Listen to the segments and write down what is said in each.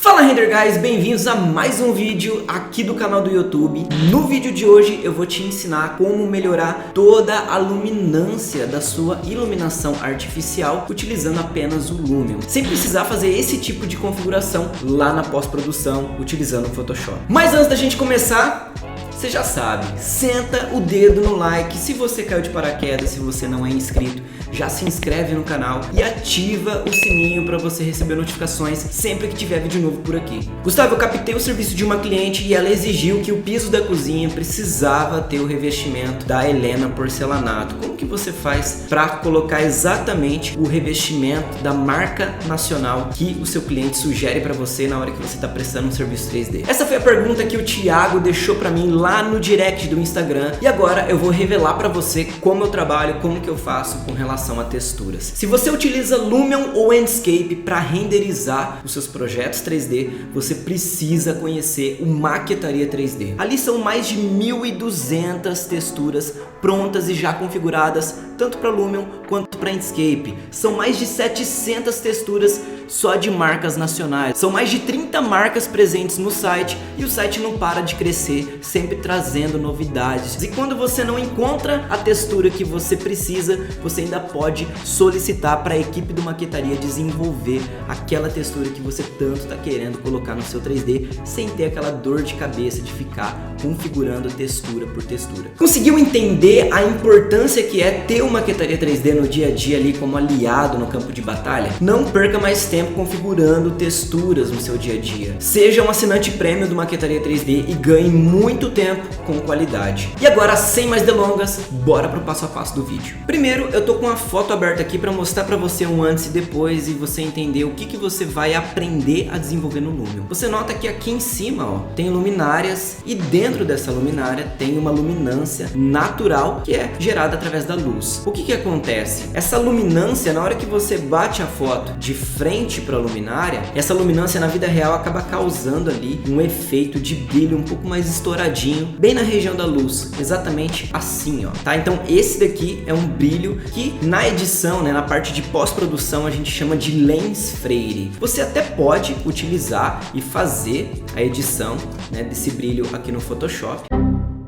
Fala Render Guys, bem-vindos a mais um vídeo aqui do canal do YouTube. No vídeo de hoje eu vou te ensinar como melhorar toda a luminância da sua iluminação artificial utilizando apenas o Lumion, sem precisar fazer esse tipo de configuração lá na pós-produção utilizando o Photoshop. Mas antes da gente começar, você já sabe, senta o dedo no like. Se você caiu de paraquedas, se você não é inscrito, já se inscreve no canal e ativa o sininho para você receber notificações sempre que tiver vídeo novo por aqui. Gustavo, eu captei o serviço de uma cliente e ela exigiu que o piso da cozinha precisava ter o revestimento da Helena Porcelanato. Como que você faz para colocar exatamente o revestimento da marca nacional que o seu cliente sugere para você na hora que você está prestando um serviço 3D? Essa foi a pergunta que o Thiago deixou para mim lá no direct do Instagram e agora eu vou revelar para você como eu trabalho, como que eu faço com relação a texturas. Se você utiliza Lumion ou Enscape para renderizar os seus projetos 3D, você precisa conhecer o Maquetaria 3D. Ali são mais de 1.200 texturas prontas e já configuradas tanto para Lumion quanto para Enscape. São mais de 700 texturas só de marcas nacionais. São mais de 30 marcas presentes no site e o site não para de crescer, sempre trazendo novidades. E quando você não encontra a textura que você precisa, você ainda pode solicitar para a equipe do Maquetaria desenvolver aquela textura que você tanto está querendo colocar no seu 3D, sem ter aquela dor de cabeça de ficar configurando textura por textura. Conseguiu entender a importância que é ter o Maquetaria 3D no dia a dia ali como aliado no campo de batalha? Não perca mais tempo configurando texturas no seu dia a dia. Seja um assinante prêmio do Maquetaria 3D e ganhe muito tempo com qualidade. E agora, sem mais delongas, bora pro passo a passo do vídeo. Primeiro, eu tô com a foto aberta aqui para mostrar para você um antes e depois e você entender o que você vai aprender a desenvolver no Lumion. Você nota que aqui em cima, ó, tem luminárias e dentro dessa luminária tem uma luminância natural que é gerada através da luz. O que acontece? Essa luminância, na hora que você bate a foto de frente para a luminária, essa luminância na vida real acaba causando ali um efeito de brilho um pouco mais estouradinho, bem na região da luz, exatamente assim, ó, tá? Então esse daqui é um brilho que na edição, né, na parte de pós-produção a gente chama de lens flare. Você até pode utilizar e fazer a edição, né, desse brilho aqui no Photoshop.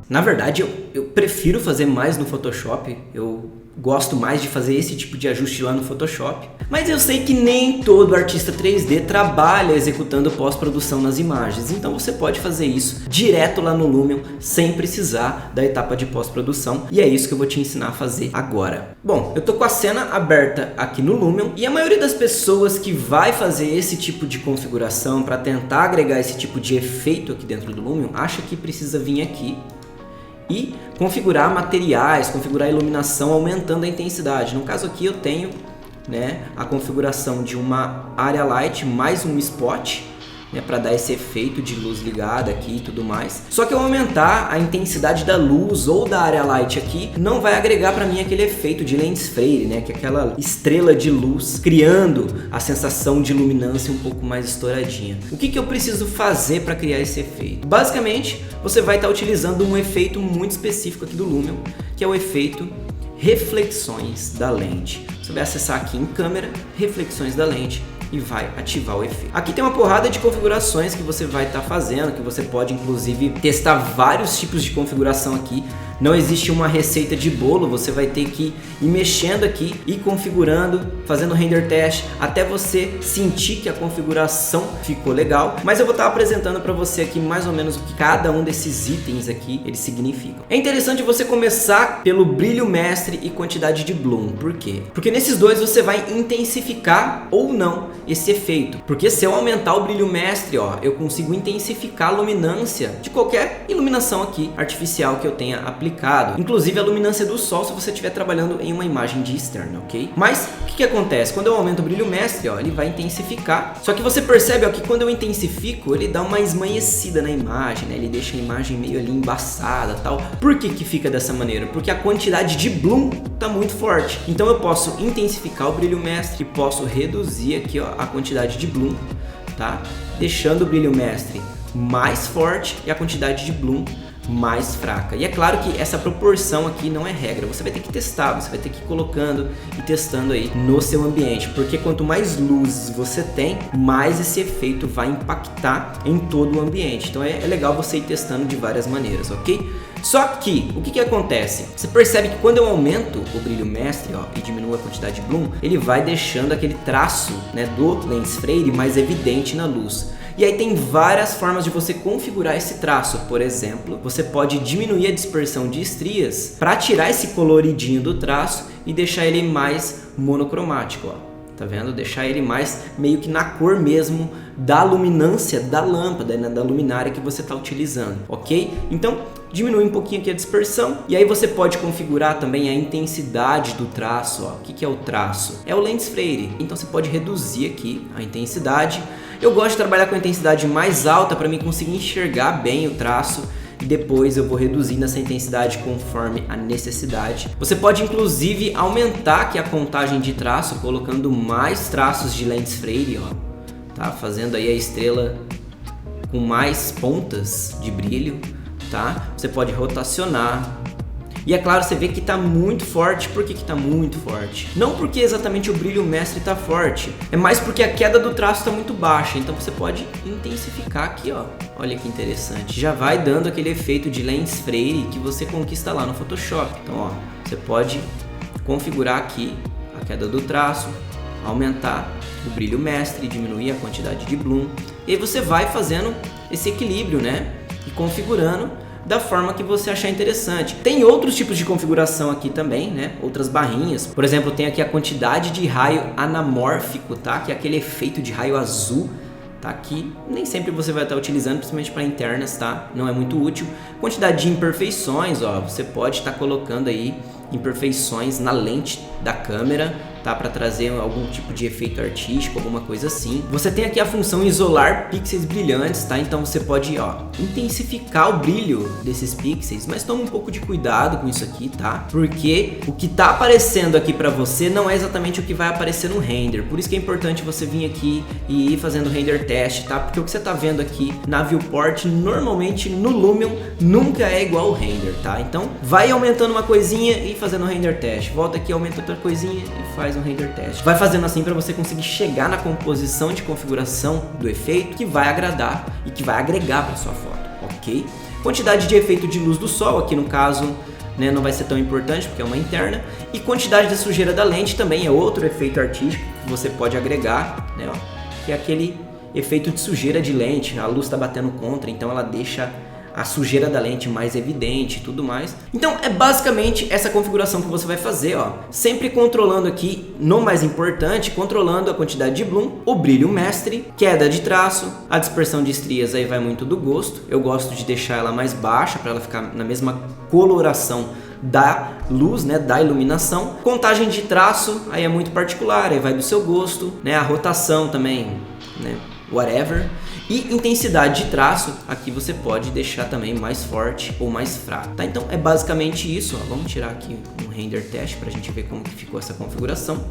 Na verdade, eu prefiro fazer mais no Photoshop, eu gosto mais de fazer esse tipo de ajuste lá no Photoshop. Mas eu sei que nem todo artista 3D trabalha executando pós-produção nas imagens, então você pode fazer isso direto lá no Lumion, sem precisar da etapa de pós-produção, e é isso que eu vou te ensinar a fazer agora. Bom, eu tô com a cena aberta aqui no Lumion, e a maioria das pessoas que vai fazer esse tipo de configuração para tentar agregar esse tipo de efeito aqui dentro do Lumion, acha que precisa vir aqui e configurar materiais, configurar a iluminação aumentando a intensidade. No caso aqui eu tenho, né, a configuração de uma area light mais um spot, né, para dar esse efeito de luz ligada aqui e tudo mais. Só que eu aumentar a intensidade da luz ou da area light aqui não vai agregar para mim aquele efeito de lens flare, né, que é aquela estrela de luz criando a sensação de luminância um pouco mais estouradinha. O que eu preciso fazer para criar esse efeito? Basicamente, você vai estar utilizando um efeito muito específico aqui do Lumion, que é o efeito reflexões da lente. Você vai acessar aqui em câmera, reflexões da lente, e vai ativar o efeito. Aqui tem uma porrada de configurações que você vai estar fazendo, que você pode inclusive testar vários tipos de configuração aqui. Não existe uma receita de bolo, você vai ter que ir mexendo aqui e configurando, fazendo render test, até você sentir que a configuração ficou legal. Mas eu vou estar apresentando para você aqui mais ou menos o que cada um desses itens aqui eles significam. É interessante você começar pelo brilho mestre e quantidade de bloom. Por quê? Porque nesses dois você vai intensificar ou não esse efeito. Porque se eu aumentar o brilho mestre, ó, eu consigo intensificar a luminância de qualquer iluminação aqui artificial que eu tenha aplicado. Inclusive a luminância do sol se você estiver trabalhando em uma imagem de externa, ok? Mas o que acontece? Quando eu aumento o brilho mestre, ó, ele vai intensificar. Só que você percebe, ó, que quando eu intensifico, ele dá uma esmaecida na imagem, né? Ele deixa a imagem meio ali embaçada, tal. Por que fica dessa maneira? Porque a quantidade de bloom tá muito forte. Então eu posso intensificar o brilho mestre e posso reduzir aqui, ó, a quantidade de bloom, tá? Deixando o brilho mestre mais forte e a quantidade de bloom mais fraca. E é claro que essa proporção aqui não é regra, você vai ter que testar, você vai ter que ir colocando e testando aí no seu ambiente, porque quanto mais luzes você tem, mais esse efeito vai impactar em todo o ambiente. Então é legal você ir testando de várias maneiras, ok? Só que, o que acontece? Você percebe que quando eu aumento o brilho mestre, ó, e diminuo a quantidade de bloom, ele vai deixando aquele traço, né, do lens flare mais evidente na luz. E aí tem várias formas de você configurar esse traço. Por exemplo, você pode diminuir a dispersão de estrias para tirar esse coloridinho do traço e deixar ele mais monocromático, ó. Tá vendo? Deixar ele mais meio que na cor mesmo da luminância da lâmpada, né, da luminária que você está utilizando, ok? Então, diminui um pouquinho aqui a dispersão e aí você pode configurar também a intensidade do traço, ó. O que é o traço? É o lens flare, então você pode reduzir aqui a intensidade. Eu gosto de trabalhar com a intensidade mais alta para mim conseguir enxergar bem o traço e depois eu vou reduzindo essa intensidade conforme a necessidade. Você pode inclusive aumentar aqui a contagem de traço colocando mais traços de lens flare, ó, tá? Fazendo aí a estrela com mais pontas de brilho, tá? Você pode rotacionar. E é claro, você vê que está muito forte. Por que está muito forte? Não porque exatamente o brilho mestre está forte, é mais porque a queda do traço está muito baixa. Então você pode intensificar aqui, ó. Olha que interessante. Já vai dando aquele efeito de lens flare que você conquista lá no Photoshop. Então, ó, você pode configurar aqui a queda do traço, aumentar o brilho mestre, diminuir a quantidade de bloom. E aí você vai fazendo esse equilíbrio, né? E configurando da forma que você achar interessante. Tem outros tipos de configuração aqui também, né? Outras barrinhas. Por exemplo, tem aqui a quantidade de raio anamórfico, tá? Que é aquele efeito de raio azul, tá? Que nem sempre você vai estar utilizando, principalmente para internas, tá? Não é muito útil. Quantidade de imperfeições, ó. Você pode estar colocando aí imperfeições na lente da câmera, tá? Para trazer algum tipo de efeito artístico, alguma coisa assim. Você tem aqui a função isolar pixels brilhantes, tá? Então você pode, ó, intensificar o brilho desses pixels, mas toma um pouco de cuidado com isso aqui, tá? Porque o que tá aparecendo aqui para você não é exatamente o que vai aparecer no render. Por isso que é importante você vir aqui e ir fazendo render teste, tá? Porque o que você tá vendo aqui na viewport, normalmente no Lumion, nunca é igual ao render, tá? Então vai aumentando uma coisinha e fazendo render teste. Volta aqui, aumenta outra coisinha e faz um render teste. Vai fazendo assim para você conseguir chegar na composição de configuração do efeito que vai agradar e que vai agregar para sua foto, ok? Quantidade de efeito de luz do sol, aqui no caso, né, não vai ser tão importante porque é uma interna. E quantidade de sujeira da lente também é outro efeito artístico que você pode agregar, né, ó, que é aquele efeito de sujeira de lente. A luz está batendo contra, então ela deixa a sujeira da lente mais evidente e tudo mais. Então é basicamente essa configuração que você vai fazer, ó, sempre controlando aqui, no mais importante, controlando a quantidade de bloom, o brilho mestre, queda de traço, a dispersão de estrias aí vai muito do gosto. Eu gosto de deixar ela mais baixa para ela ficar na mesma coloração da luz, né, da iluminação. Contagem de traço aí é muito particular, aí vai do seu gosto, né, a rotação também, né, whatever. E intensidade de traço, aqui você pode deixar também mais forte ou mais fraco, tá? Então é basicamente isso, ó. Vamos tirar aqui um render teste para a gente ver como que ficou essa configuração.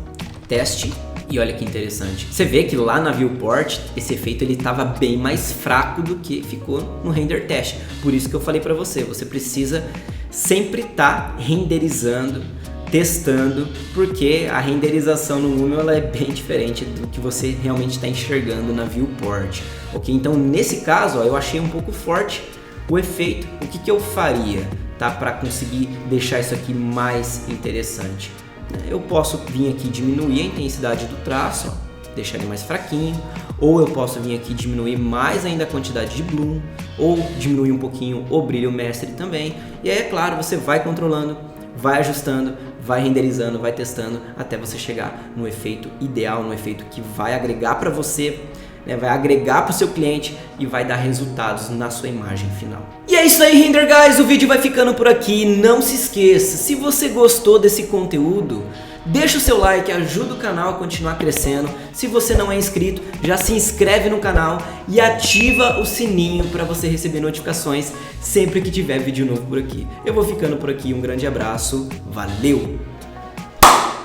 Teste. E olha que interessante. Você vê que lá na viewport, esse efeito ele estava bem mais fraco do que ficou no render teste. Por isso que eu falei para você, você precisa sempre estar renderizando, testando, porque a renderização no Lumion ela é bem diferente do que você realmente está enxergando na viewport, ok? Então nesse caso, ó, eu achei um pouco forte o efeito. O que eu faria, tá, para conseguir deixar isso aqui mais interessante? Eu posso vir aqui diminuir a intensidade do traço, ó, deixar ele mais fraquinho, ou eu posso vir aqui diminuir mais ainda a quantidade de bloom, ou diminuir um pouquinho o brilho mestre também. E aí é claro, você vai controlando, vai ajustando, vai renderizando, vai testando até você chegar no efeito ideal, no efeito que vai agregar para você, né, vai agregar para o seu cliente e vai dar resultados na sua imagem final. E é isso aí, Render Guys, o vídeo vai ficando por aqui. Não se esqueça, se você gostou desse conteúdo, deixa o seu like, ajuda o canal a continuar crescendo. Se você não é inscrito, já se inscreve no canal e ativa o sininho para você receber notificações sempre que tiver vídeo novo por aqui. Eu vou ficando por aqui, um grande abraço, valeu!